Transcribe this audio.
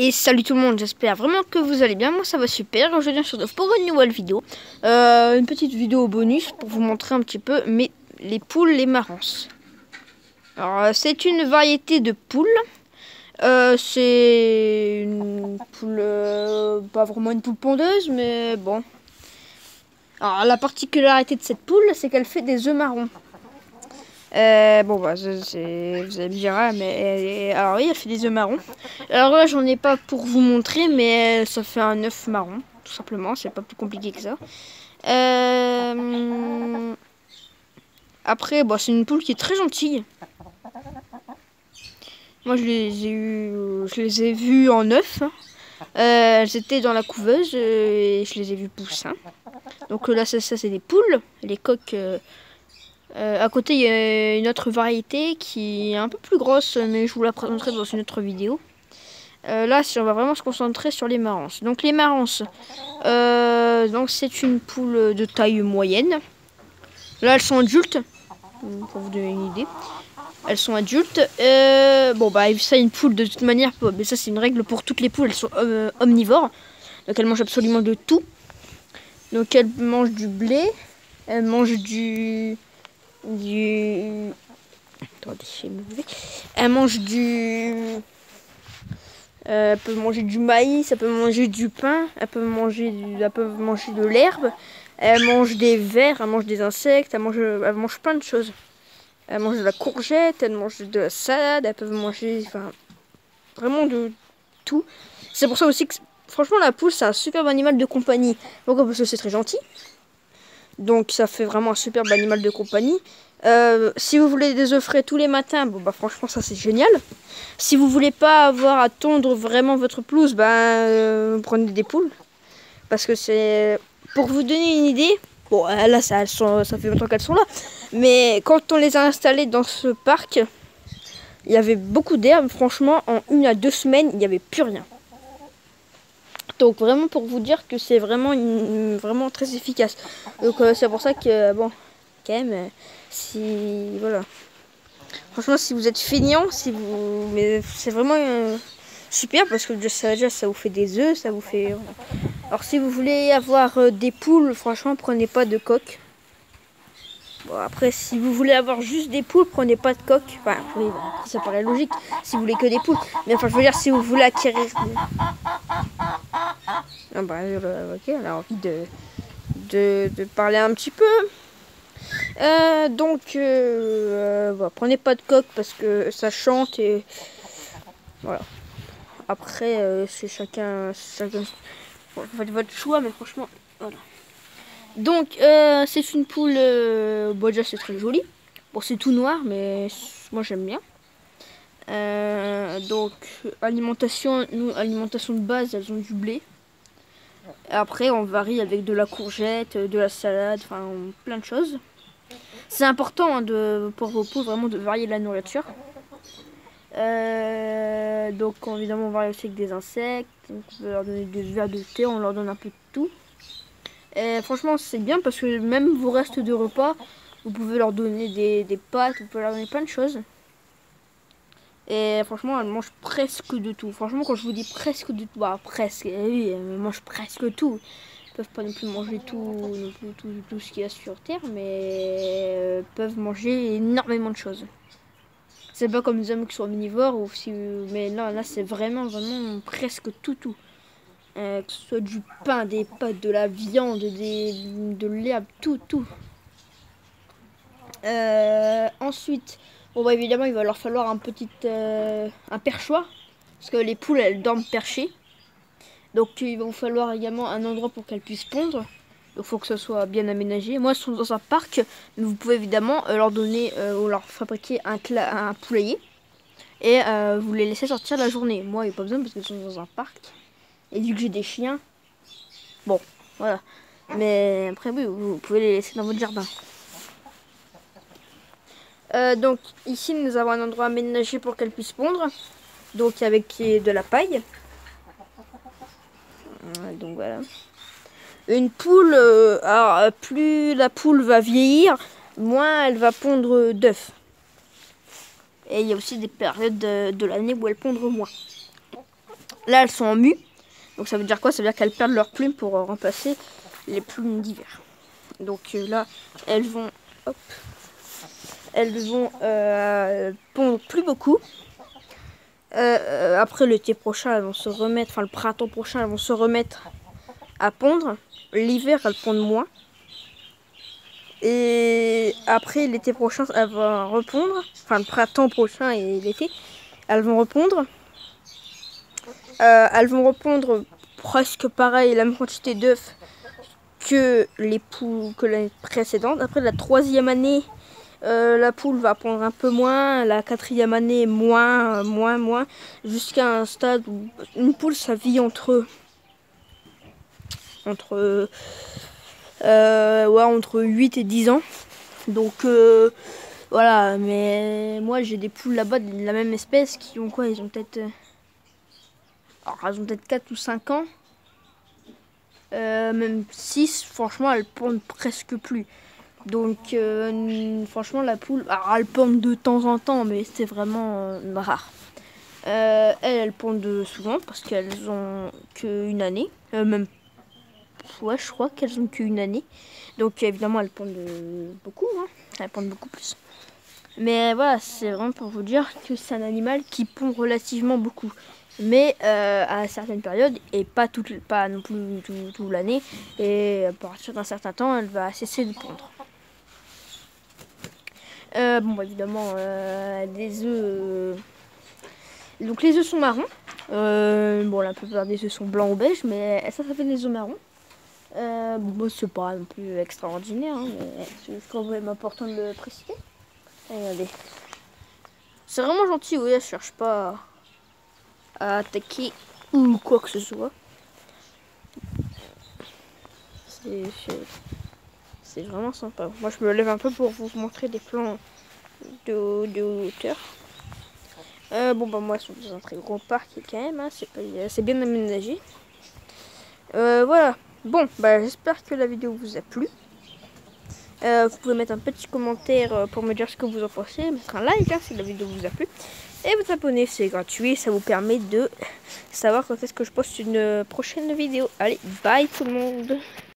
Et salut tout le monde, j'espère vraiment que vous allez bien, moi ça va super. Aujourd'hui on se retrouve pour une nouvelle vidéo, une petite vidéo bonus pour vous montrer un petit peu les poules, les marances. Alors c'est une variété de poules, c'est une poule, pas vraiment une poule pondeuse mais bon. Alors la particularité de cette poule c'est qu'elle fait des œufs marrons. Bon bah vous allez me dire mais alors oui elle fait des œufs marrons. Alors là j'en ai pas pour vous montrer mais ça fait un œuf marron tout simplement, c'est pas plus compliqué que ça. Après bah, c'est une poule qui est très gentille. Moi je les ai vues en œuf. Elles étaient dans la couveuse et je les ai vues pousser. Donc là ça c'est des poules, les coques. À côté, il y a une autre variété qui est un peu plus grosse, mais je vous la présenterai dans une autre vidéo. Là, on va vraiment se concentrer sur les marances. Donc les marances, donc c'est une poule de taille moyenne. Là, elles sont adultes, pour vous donner une idée. Elles sont adultes. Bon, bah, ça, une poule de toute manière, mais ça, c'est une règle pour toutes les poules. Elles sont omnivores, donc elles mangent absolument de tout. Donc elles mangent du blé, elles mangent attendez, elle mange elle peut manger du maïs, elle peut manger du pain, elle peut manger de l'herbe, elle mange des vers, elle mange des insectes, elle mange plein de choses. Elle mange de la courgette, elle mange de la salade, elle peut manger vraiment de tout. C'est pour ça aussi que franchement la poule c'est un superbe animal de compagnie. Pourquoi? Parce que c'est très gentil. Donc ça fait vraiment un superbe animal de compagnie. Si vous voulez des œufs frais tous les matins, bon bah franchement ça c'est génial. Si vous voulez pas avoir à tondre vraiment votre pelouse, prenez des poules. Parce que c'est... Pour vous donner une idée, bon là ça fait longtemps qu'elles sont là. Mais quand on les a installées dans ce parc, il y avait beaucoup d'herbes. Franchement en 1 à 2 semaines il n'y avait plus rien. Donc vraiment pour vous dire que c'est vraiment vraiment très efficace. Donc c'est pour ça que bon quand même si voilà. Franchement si vous êtes feignant, mais c'est vraiment super parce que déjà ça vous fait des œufs, ça vous fait. Alors si vous voulez avoir des poules, franchement prenez pas de coque. Bon, après, si vous voulez avoir juste des poules, prenez pas de coque. Enfin, oui, ça paraît logique si vous voulez que des poules. Mais enfin, je veux dire, si vous voulez acquérir. Ah bah, ok, on a envie de parler un petit peu. Voilà, prenez pas de coque parce que ça chante et voilà. Après, c'est chacun votre choix, mais franchement, voilà. Donc, c'est une poule, bon déjà c'est très joli. Bon, c'est tout noir, mais moi j'aime bien. Donc, alimentation de base, elles ont du blé. Après, on varie avec de la courgette, de la salade, enfin plein de choses. C'est important pour vos poules vraiment de varier la nourriture. Donc, évidemment, on varie aussi avec des insectes. Donc, on peut leur donner des vers de thé, on leur donne un peu de tout. Et franchement c'est bien parce que même vos restes de repas, vous pouvez leur donner des pâtes, vous pouvez leur donner plein de choses. Et franchement elles mangent presque de tout. Franchement quand je vous dis presque de tout, bah presque, oui elles mangent presque tout. Ils peuvent pas non plus manger tout ce qu'il y a sur terre, mais peuvent manger énormément de choses. C'est pas comme les hommes qui sont omnivores, mais là c'est vraiment presque tout. Que ce soit du pain, des pâtes, de la viande, de l'herbe, tout. Ensuite, bon bah évidemment il va leur falloir un perchoir, parce que les poules elles dorment perchées. Donc il va vous falloir également un endroit pour qu'elles puissent pondre. Il faut que ce soit bien aménagé. Moi elles sont dans un parc, mais vous pouvez évidemment leur donner ou leur fabriquer un poulailler. Et vous les laissez sortir la journée. Moi il n'y a pas besoin parce qu'elles sont dans un parc. Et vu que j'ai des chiens, bon, voilà. Mais après, oui, vous pouvez les laisser dans votre jardin. Donc, ici, nous avons un endroit aménagé pour qu'elles puissent pondre. Donc, avec de la paille. Donc, voilà. Une poule, alors, plus la poule va vieillir, moins elle va pondre d'œufs. Et il y a aussi des périodes de l'année où elle pondre moins. Là, elles sont en mue. Donc ça veut dire quoi? Ça veut dire qu'elles perdent leurs plumes pour remplacer les plumes d'hiver. Donc là, elles vont pondre plus beaucoup. Après l'été prochain, elles vont se remettre, enfin le printemps prochain, elles vont se remettre à pondre. L'hiver, elles pondent moins. Et après l'été prochain, elles vont repondre. Enfin le printemps prochain et l'été, elles vont repondre. Elles vont repondre presque pareil, la même quantité d'œufs que les poules que l'année précédente. Après la 3e année, la poule va pondre un peu moins, la 4e année moins, jusqu'à un stade où une poule ça vit entre 8 et 10 ans. Donc voilà, mais moi j'ai des poules là-bas de la même espèce qui ont quoi? Ils ont peut-être 4 ou 5 ans. Même 6, franchement elles pondent presque plus. Donc franchement la poule, alors elles pondent de temps en temps, mais c'est vraiment rare. Elles pondent souvent parce qu'elles ont qu'une année. Ouais, je crois qu'elles ont qu'une année. Donc évidemment elles pondent beaucoup, hein. Elles pondent beaucoup plus. Mais voilà, c'est vraiment pour vous dire que c'est un animal qui pond relativement beaucoup. Mais à certaines périodes, et pas non plus toute l'année. Et à partir d'un certain temps, elle va cesser de pondre. Évidemment, les œufs... donc les œufs sont marrons. La plupart des œufs sont blancs ou beige, mais ça fait des œufs marrons. C'est pas non plus extraordinaire, hein, mais c'est quand même important de le préciser. Regardez. C'est vraiment gentil, oui, elle cherche pas à attaquer ou quoi que ce soit. C'est vraiment sympa. Moi je me lève un peu pour vous montrer des plans de hauteur. Moi ils sont dans un très gros parc quand même, hein, c'est bien aménagé. Voilà. J'espère que la vidéo vous a plu. Vous pouvez mettre un petit commentaire pour me dire ce que vous en pensez, mettre un like si la vidéo vous a plu. Et vous abonner, c'est gratuit, ça vous permet de savoir quand est-ce que je poste une prochaine vidéo. Allez, bye tout le monde!